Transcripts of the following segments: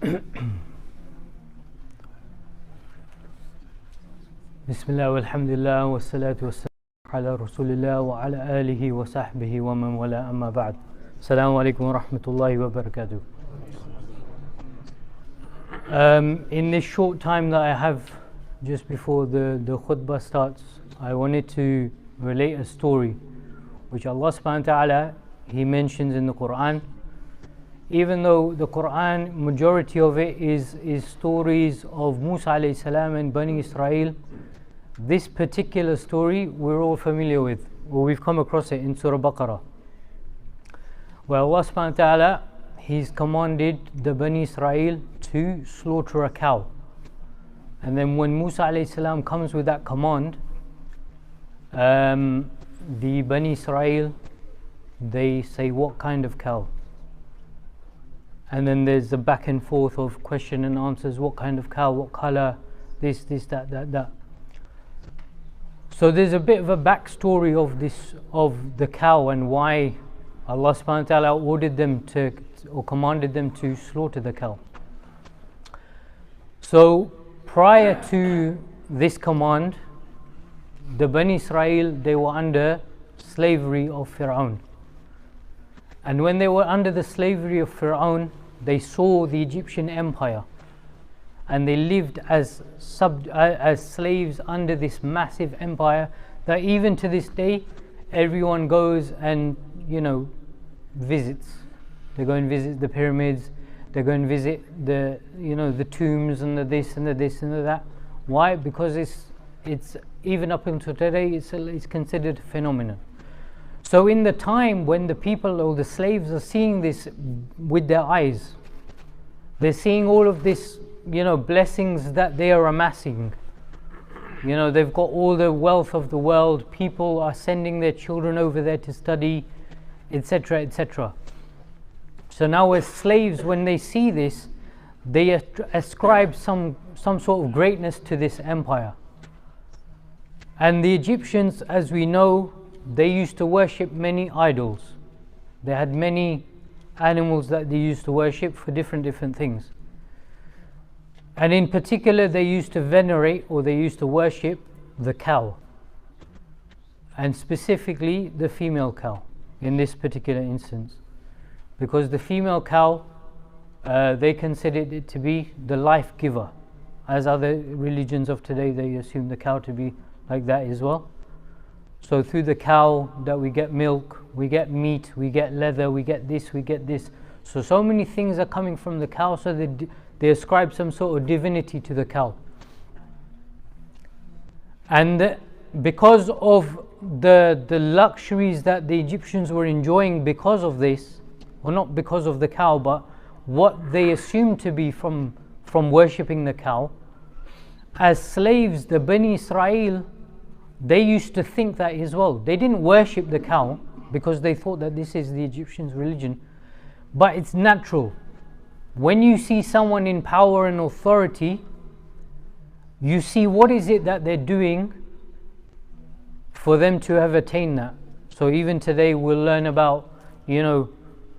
Bismillah walhamdulillah wa salatu wa salam ala rasulillah wa ala alihi wa sahbihi wa man wala amma ba'd. Assalamu alaikum wa rahmatullahi wa barakatuh. In this short time that I have just before the khutbah starts, I wanted to relate a story which Allah subhanahu wa ta'ala He mentions in the Quran. Even though the Quran, majority of it is stories of Musa alayhi salam and Bani Israel, this particular story we're all familiar with, or we've come across it in Surah Baqarah, where Allah subhanahu wa ta'ala He's commanded the Bani Israel to slaughter a cow. And then when Musa alayhi salam comes with that command, the Bani Israel, they say, what kind of cow? And then there's the back and forth of question and answers. What kind of cow? What color? This, that. So there's a bit of a backstory of the cow and why Allah subhanahu wa ta'ala ordered them to, or commanded them to slaughter the cow. So prior to this command, the Bani Israel, they were under slavery of Fir'aun. And when they were under the slavery of Fir'aun, they saw the Egyptian empire, and they lived as slaves under this massive empire that even to this day everyone goes and visits. They go and visit the pyramids, they go and visit the the tombs and the this and the this and the that. Why? Because it's even up until today it's considered a phenomenon. So in the time when the people or the slaves are seeing this with their eyes, they're seeing all of this, blessings that they are amassing. They've got all the wealth of the world. People are sending their children over there to study, etc., etc. So now as slaves, when they see this, they ascribe some sort of greatness to this empire. And the Egyptians, as we know, they used to worship many idols. They had many animals that they used to worship for different things. And in particular, they used to venerate, or they used to worship the cow, and specifically the female cow in this particular instance, because the female cow, they considered it to be the life giver. As other religions of today, they assume the cow to be like that as well. So through the cow that we get milk, we get meat, we get leather, we get this, we get this. So many things are coming from the cow, so they ascribe some sort of divinity to the cow. And because of the luxuries that the Egyptians were enjoying because of this, or not because of the cow, but what they assumed to be from worshipping the cow, as slaves, the Bani Israel, they used to think that as well. They didn't worship the cow because they thought that this is the Egyptians' religion, but it's natural. When you see someone in power and authority, you see what is it that they're doing for them to have attained that. So even today we'll learn about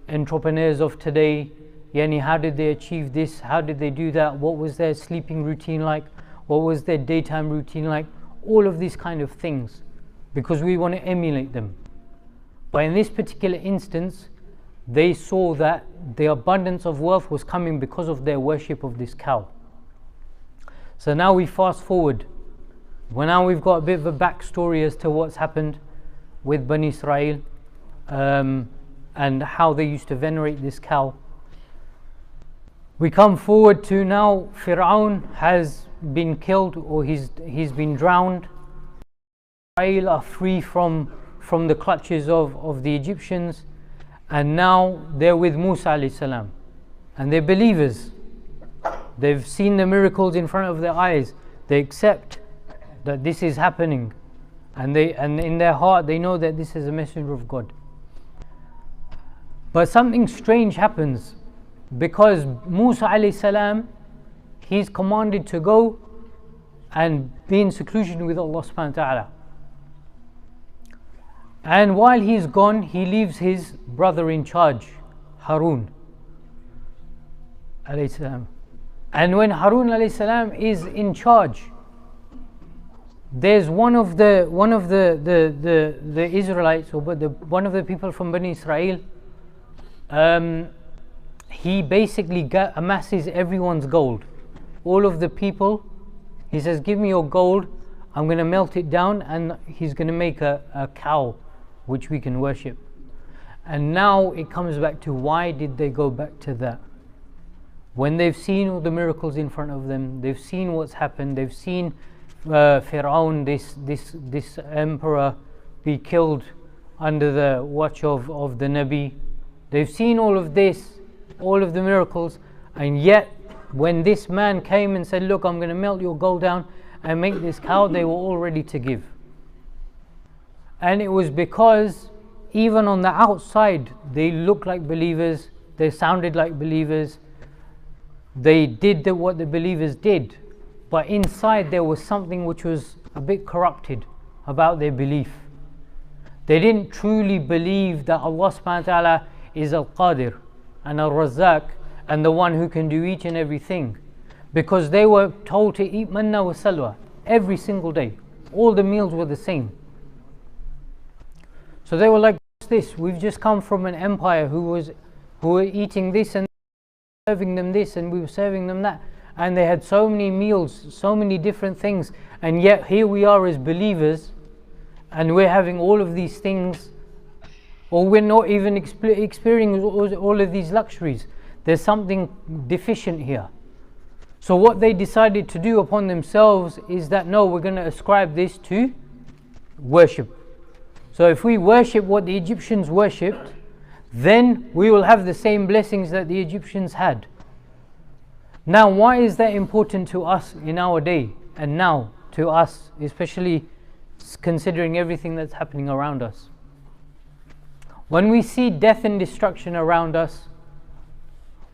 entrepreneurs of today. How did they achieve this? How did they do that? What was their sleeping routine like? What was their daytime routine like? All of these kind of things, because we want to emulate them. But in this particular instance, they saw that the abundance of wealth was coming because of their worship of this cow. So now we fast forward. Well, now we've got a bit of a backstory as to what's happened with Bani Israel, and how they used to venerate this cow. We come forward to now Fir'aun has been killed, or he's been drowned. Israel are free from the clutches of the Egyptians, and now they're with Musa alayhi salam, and they're believers. They've seen the miracles in front of their eyes. They accept that this is happening, and in their heart they know that this is a messenger of God. But something strange happens, because Musa alayhi salam, he's commanded to go and be in seclusion with Allah subhanahu wa ta'ala. And while he's gone, he leaves his brother in charge, Harun. alayhi salam. And when Harun alayhi salam is in charge, there's one of the Israelites, or one of the people from Bani Israel, he basically amasses everyone's gold. All of the people, he says, give me your gold, I'm going to melt it down, and he's going to make a cow which we can worship. And now it comes back to, why did they go back to that? When they've seen all the miracles in front of them, they've seen what's happened, they've seen Fir'aun, this emperor, be killed under the watch of the Nabi. They've seen all of this, all of the miracles, and yet when this man came and said, look, I'm going to melt your gold down and make this cow, they were all ready to give. And it was because even on the outside they looked like believers, they sounded like believers, they did what the believers did, but inside there was something which was a bit corrupted about their belief. They didn't truly believe that Allah subhanahu wa ta'ala is Al-Qadir and Al-Razzaq and the one who can do each and everything, because they were told to eat manna wa salwa every single day. All the meals were the same. So they were like, what's this? We've just come from an empire who were eating this and serving them this, and we were serving them that, and they had so many meals, so many different things, and yet here we are as believers and we're having all of these things, or we're not even experiencing all of these luxuries. There's something deficient here. So what they decided to do upon themselves is that, no, we're going to ascribe this to worship. So if we worship what the Egyptians worshipped, then we will have the same blessings that the Egyptians had. Now, why is that important to us in our day and now to us, especially considering everything that's happening around us? When we see death and destruction around us,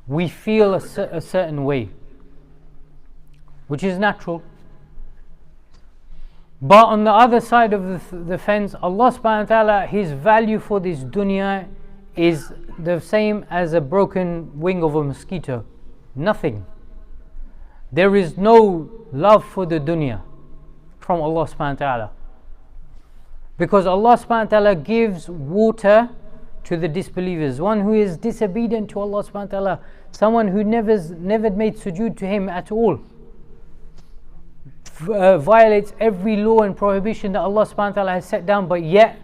we feel a certain way, which is natural. But on the other side of the fence, Allah subhanahu wa ta'ala, His value for this dunya is the same as a broken wing of a mosquito. Nothing. There is no love for the dunya from Allah subhanahu wa ta'ala, because Allah subhanahu wa ta'ala gives water to the disbelievers. One who is disobedient to Allah subhanahu wa ta'ala, someone who never made sujood to Him at all, violates every law and prohibition that Allah subhanahu wa ta'ala has set down, but yet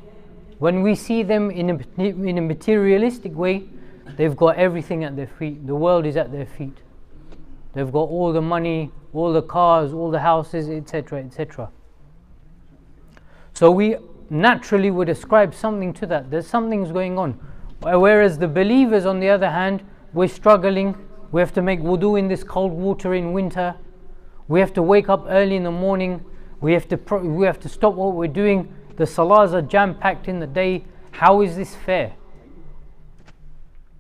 when we see them in a materialistic way, they've got everything at their feet. The world is at their feet. They've got all the money, all the cars, all the houses, etc., etc. So we naturally would ascribe something to that. There's something's going on. Whereas the believers, on the other hand, we're struggling. We have to make wudu in this cold water in winter. We have to wake up early in the morning. We have to stop what we're doing. The salahs are jam-packed in the day. How is this fair?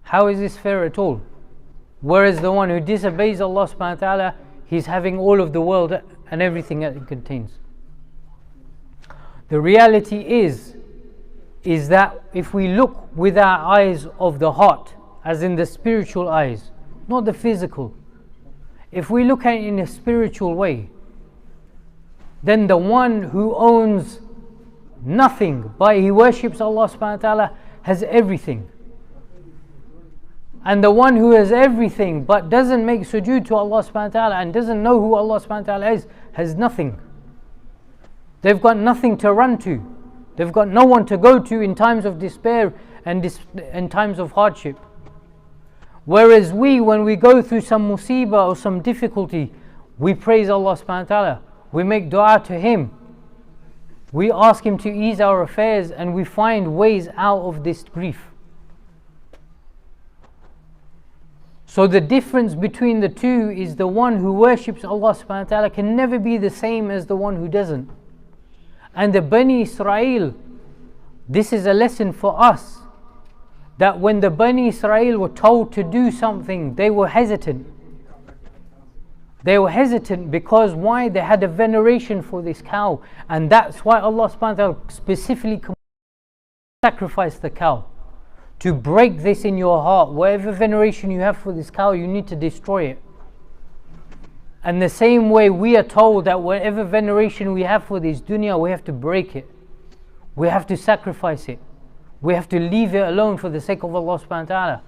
How is this fair at all? Whereas the one who disobeys Allah subhanahu wa ta'ala, he's having all of the world and everything that it contains. The reality is that if we look with our eyes of the heart, as in the spiritual eyes, not the physical, if we look at it in a spiritual way, then the one who owns nothing, but he worships Allah subhanahu wa ta'ala, has everything. And the one who has everything but doesn't make sujood to Allah subhanahu wa ta'ala and doesn't know who Allah subhanahu wa ta'ala is, has nothing. They've got nothing to run to. They've got no one to go to in times of despair and in times of hardship. Whereas we, when we go through some musibah or some difficulty, we praise Allah subhanahu wa ta'ala. We make dua to Him. We ask Him to ease our affairs, and we find ways out of this grief. So the difference between the two is the one who worships Allah subhanahu wa ta'ala can never be the same as the one who doesn't. And the Bani Israel, this is a lesson for us, that when the Bani Israel were told to do something, they were hesitant. They were hesitant because why? They had a veneration for this cow, and that's why Allah subhanahu wa ta'ala specifically sacrificed the cow. to break this in your heart. Whatever veneration you have for this cow, you need to destroy it. And the same way we are told that whatever veneration we have for this dunya, we have to break it. We have to sacrifice it. We have to leave it alone for the sake of Allah subhanahu wa ta'ala.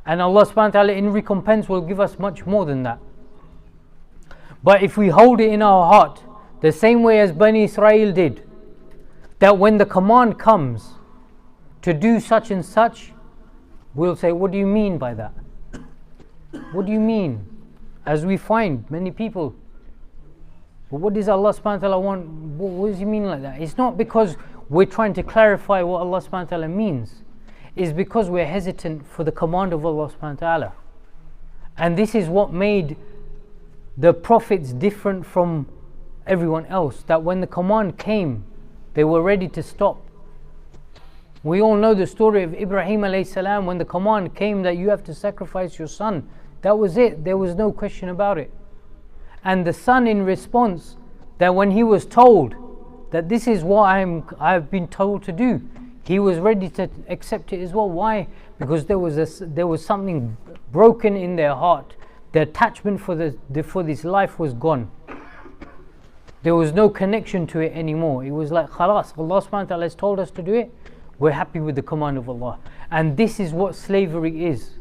And Allah subhanahu wa ta'ala in recompense will give us much more than that. But if we hold it in our heart, the same way as Bani Israel did, that when the command comes to do such and such, we'll say, what do you mean by that? What do you mean? As we find many people, but what does Allah subhanahu wa ta'ala want? What does he mean like that? It's not because we're trying to clarify what Allah subhanahu wa ta'ala means. It's because we're hesitant for the command of Allah subhanahu wa ta'ala. And this is what made the prophets different from everyone else, that when the command came, they were ready to stop. We all know the story of Ibrahim alayhi salam. When the command came that you have to sacrifice your son, that was it. There was no question about it. And the son, in response, that when he was told that this is what I've been told to do, he was ready to accept it as well. Why? Because there was something broken in their heart. The attachment for this life was gone. There was no connection to it anymore. It was like, khalas, Allah subhanahu wa ta'ala has told us to do it. We're happy with the command of Allah. And this is what slavery is.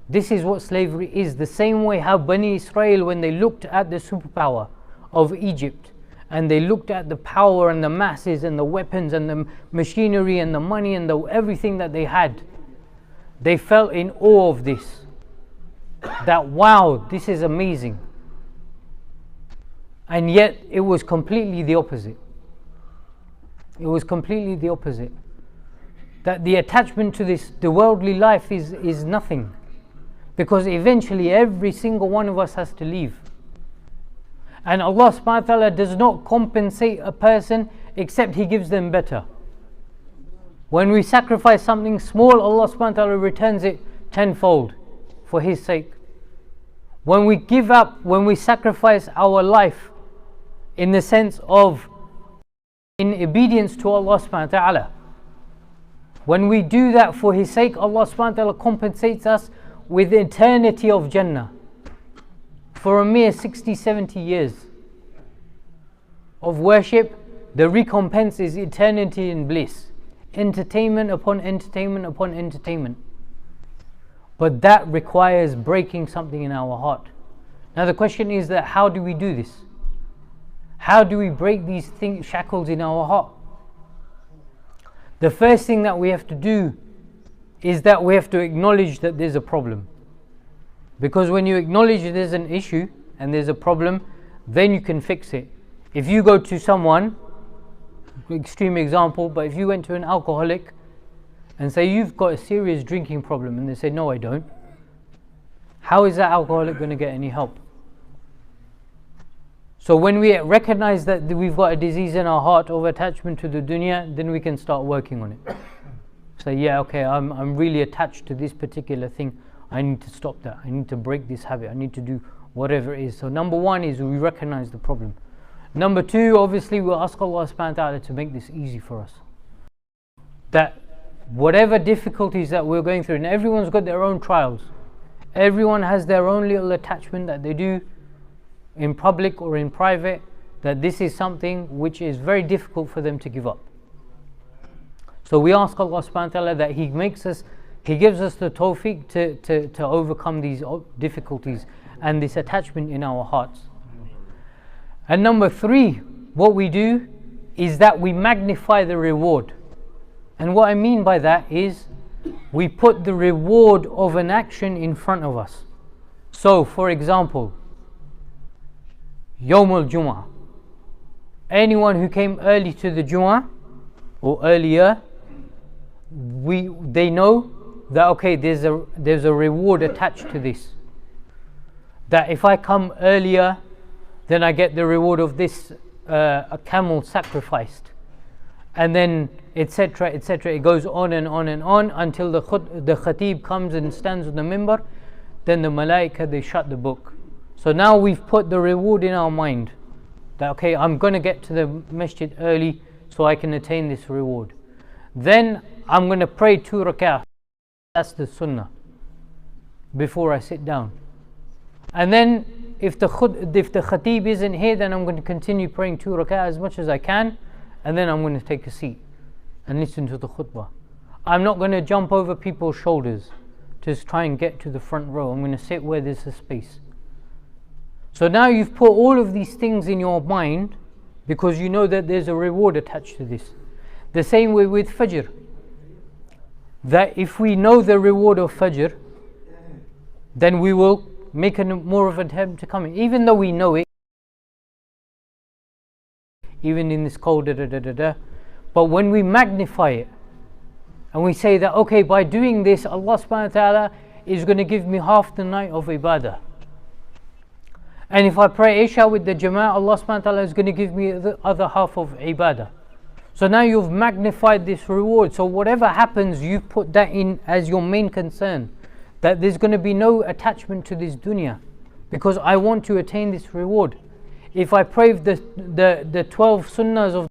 This is what slavery is. The same way how Bani Israel, when they looked at the superpower of Egypt, and they looked at the power and the masses and the weapons and the machinery and the money and everything that they had, they felt in awe of this. That wow, this is amazing. And yet it was completely the opposite. It was completely the opposite. That the attachment to the worldly life is nothing. Because eventually every single one of us has to leave. And Allah subhanahu wa ta'ala does not compensate a person except He gives them better. When we sacrifice something small, Allah subhanahu wa ta'ala returns it tenfold for His sake. When we give up, when we sacrifice our life in the sense of in obedience to Allah subhanahu wa ta'ala, when we do that for His sake, Allah subhanahu wa ta'ala compensates us with eternity of Jannah for a mere 60-70 years of worship. The recompense is eternity in bliss, entertainment upon entertainment upon entertainment. But that requires breaking something in our heart. Now the question is that how do we do this? How do we break these shackles in our heart? The first thing that we have to do is that we have to acknowledge that there's a problem. Because when you acknowledge there's an issue and there's a problem, then you can fix it. If you go to someone, extreme example, but if you went to an alcoholic and say you've got a serious drinking problem, and they say no I don't, how is that alcoholic going to get any help? So when we recognize that we've got a disease in our heart of attachment to the dunya, then we can start working on it. Say, yeah, okay, I'm really attached to this particular thing. I need to stop that. I need to break this habit. I need to do whatever it is. So number one is we recognize the problem. Number two, obviously we'll ask Allah subhanahu wa ta'ala to make this easy for us. That whatever difficulties that we're going through, and everyone's got their own trials. Everyone has their own little attachment that they do in public or in private, that this is something which is very difficult for them to give up. So we ask Allah subhanahu wa ta'ala that He gives us the tawfiq to overcome these difficulties and this attachment in our hearts. And number three, what we do is that we magnify the reward. And what I mean by that is we put the reward of an action in front of us. So for example, Yawm al-Jummah, anyone who came early to the Jummah or earlier, they know that okay, there's a reward attached to this. That if I come earlier, then I get the reward of this a camel sacrificed, and then etc. etc. It goes on and on and on until the khatib comes and stands on the minbar. Then the malaika, they shut the book. So now we've put the reward in our mind that okay, I'm going to get to the masjid early so I can attain this reward. Then I'm going to pray 2 rak'ah. That's the sunnah before I sit down. And then if the khatib isn't here, then I'm going to continue praying 2 rak'ah as much as I can, and then I'm going to take a seat and listen to the khutbah. I'm not going to jump over people's shoulders to try and get to the front row. I'm going to sit where there's a space. So now you've put all of these things in your mind because you know that there's a reward attached to this. The same way with Fajr, that if we know the reward of Fajr, then we will make more of an attempt to come in, even though we know it, even in this cold but when we magnify it and we say that, okay, by doing this, Allah subhanahu wa ta'ala is going to give me half the night of ibadah, and if I pray Isha with the Jama'ah, Allah subhanahu wa ta'ala is going to give me the other half of ibadah. So now you've magnified this reward. So whatever happens, you put that in as your main concern, that there's going to be no attachment to this dunya, because I want to attain this reward. If I pray the 12 sunnahs of,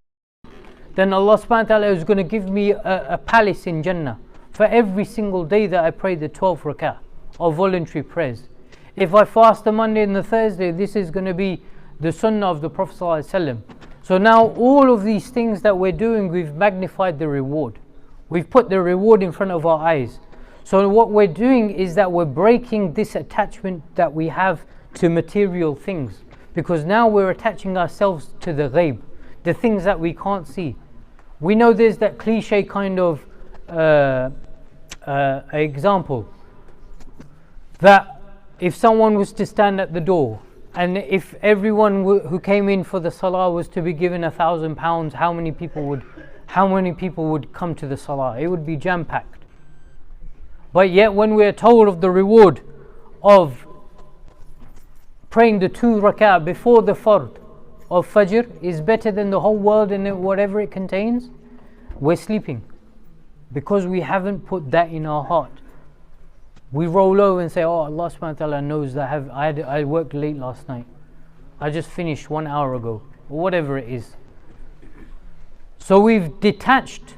then Allah subhanahu wa ta'ala is going to give me a palace in Jannah for every single day that I pray the 12 rak'ah of voluntary prayers. If I fast the Monday and the Thursday, this is going to be the sunnah of the Prophet ﷺ. So now all of these things that we're doing, we've magnified the reward. We've put the reward in front of our eyes. So what we're doing is that we're breaking this attachment that we have to material things, because now we're attaching ourselves to the ghaib, the things that we can't see. We know there's that cliche kind of example that if someone was to stand at the door, and if everyone who came in for the salah was to be given £1,000, how many people would come to the salah? It would be jam-packed. But yet when we are told of the reward of praying the 2 rak'ah before the fard of Fajr is better than the whole world and whatever it contains, we're sleeping, because we haven't put that in our heart. We roll over and say, oh, Allah subhanahu wa ta'ala knows that I worked late last night, I just finished 1 hour ago, or whatever it is. So we've detached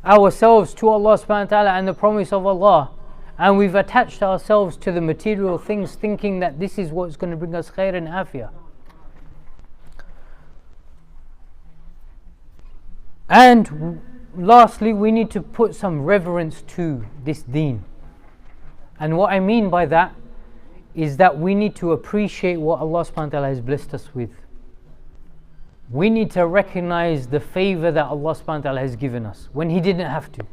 ourselves to Allah subhanahu wa ta'ala and the promise of Allah, and we've attached ourselves to the material things, thinking that this is what's going to bring us khair and afiyah. And lastly, we need to put some reverence to this deen. And what I mean by that is that we need to appreciate what Allah subhanahu wa ta'ala has blessed us with. We need to recognize the favor that Allah subhanahu wa ta'ala has given us when He didn't have to.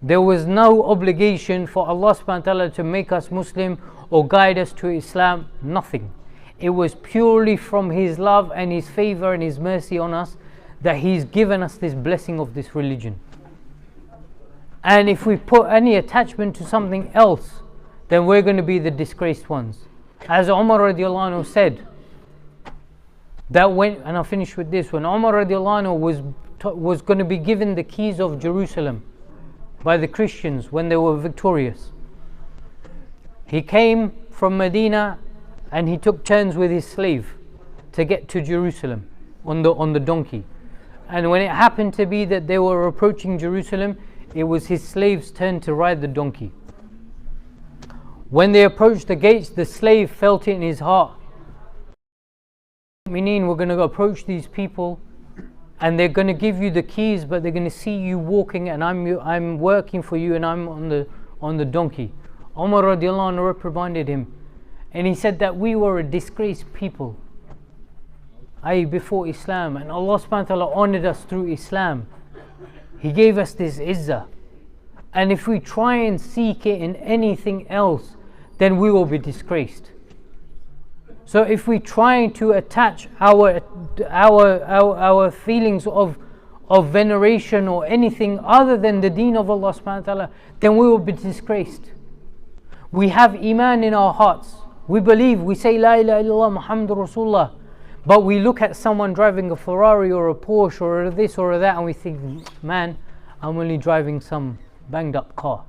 There was no obligation for Allah subhanahu wa ta'ala to make us Muslim or guide us to Islam, nothing. It was purely from His love and His favor and His mercy on us that He's given us this blessing of this religion. And if we put any attachment to something else, then we're going to be the disgraced ones. As Umar radiallahu anhu said, that when, and I'll finish with this, when Umar radiallahu anhu was going to be given the keys of Jerusalem by the Christians when they were victorious, he came from Medina and he took turns with his slave to get to Jerusalem on the donkey. And when it happened to be that they were approaching Jerusalem, it was his slave's turn to ride the donkey. When they approached the gates, the slave felt it in his heart, meaning we're going to approach these people and they're going to give you the keys, but they're going to see you walking and I'm working for you and I'm on the donkey. Umar radiallahu anhu reprimanded him, and he said that we were a disgraced people, i.e. before Islam, and Allah subhanahu wa ta'ala honored us through Islam. He gave us this izzah, and if we try and seek it in anything else, then we will be disgraced. So if we try to attach our feelings of veneration or anything other than the deen of Allah subhanahu wa ta'ala, then we will be disgraced. We have iman in our hearts. We believe, we say La ilaha illallah Muhammadur Rasulullah, but we look at someone driving a Ferrari or a Porsche or this or that and we think, man, I'm only driving some banged up car.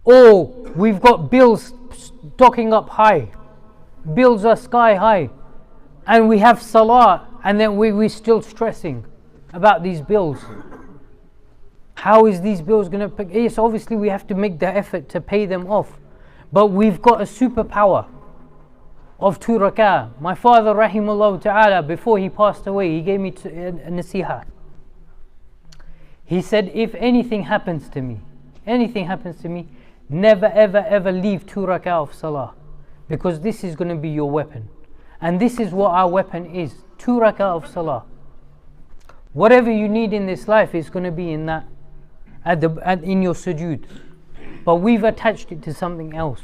Or we've got bills stocking up high, bills are sky high, and we have salah and then we're still stressing about these bills. How is these bills going to... Yes, obviously we have to make the effort to pay them off. But we've got a superpower of 2 rak'ah. My father, rahimahullah ta'ala, before he passed away, he gave me a nasiha. He said, if anything happens to me, never ever ever leave 2 rak'ah of salah. Because this is going to be your weapon. And this is what our weapon is. 2 rak'ah of salah. Whatever you need in this life is going to be in that. In your sujood. But we've attached it to something else.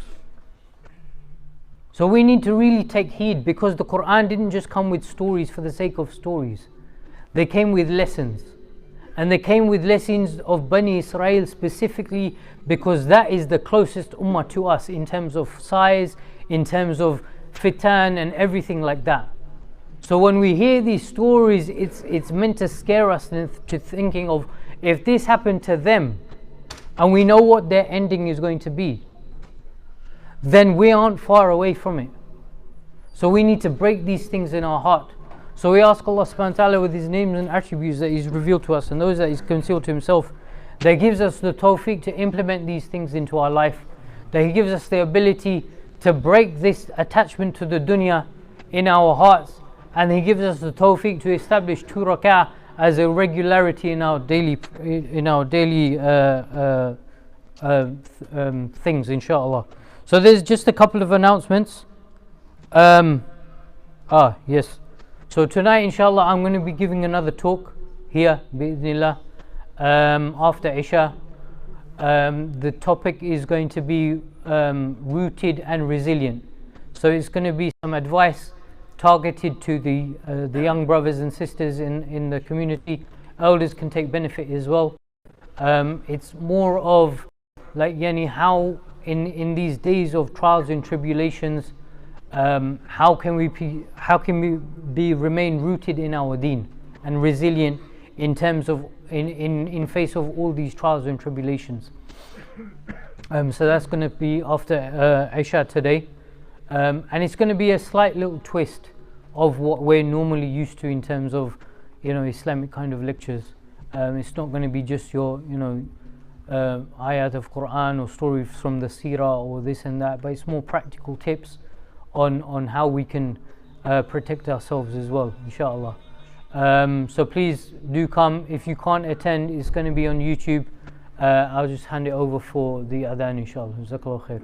So we need to really take heed, because the Quran didn't just come with stories for the sake of stories. They came with lessons. And they came with lessons of Bani Israel specifically, because that is the closest ummah to us in terms of size, in terms of fitan and everything like that. So when we hear these stories, it's meant to scare us into thinking of, if this happened to them, and we know what their ending is going to be, then we aren't far away from it. So we need to break these things in our heart. So we ask Allah subhanahu wa ta'ala, with His names and attributes that He's revealed to us and those that He's concealed to Himself, that gives us the tawfiq to implement these things into our life, that He gives us the ability to break this attachment to the dunya in our hearts, and He gives us the tawfiq to establish 2 rak'ah as a regularity in our daily things, inshallah. So there's just a couple of announcements. Yes. So tonight, inshallah, I'm going to be giving another talk here, bi'idhnillah, after Isha. The topic is going to be rooted and resilient. So it's going to be some advice targeted to the young brothers and sisters in the community. Elders can take benefit as well. It's more of like how in these days of trials and tribulations, how can we remain rooted in our deen and resilient in terms of in face of all these trials and tribulations. So that's going to be after Isha today, and it's going to be a slight little twist of what we're normally used to in terms of Islamic kind of lectures. It's not going to be just your ayat of Quran or stories from the seerah or this and that, but it's more practical tips on how we can protect ourselves as well, inshallah. So please do come. If you can't attend, it's going to be on YouTube. I'll just hand it over for the adhan, inshallah. Jazakallah khair.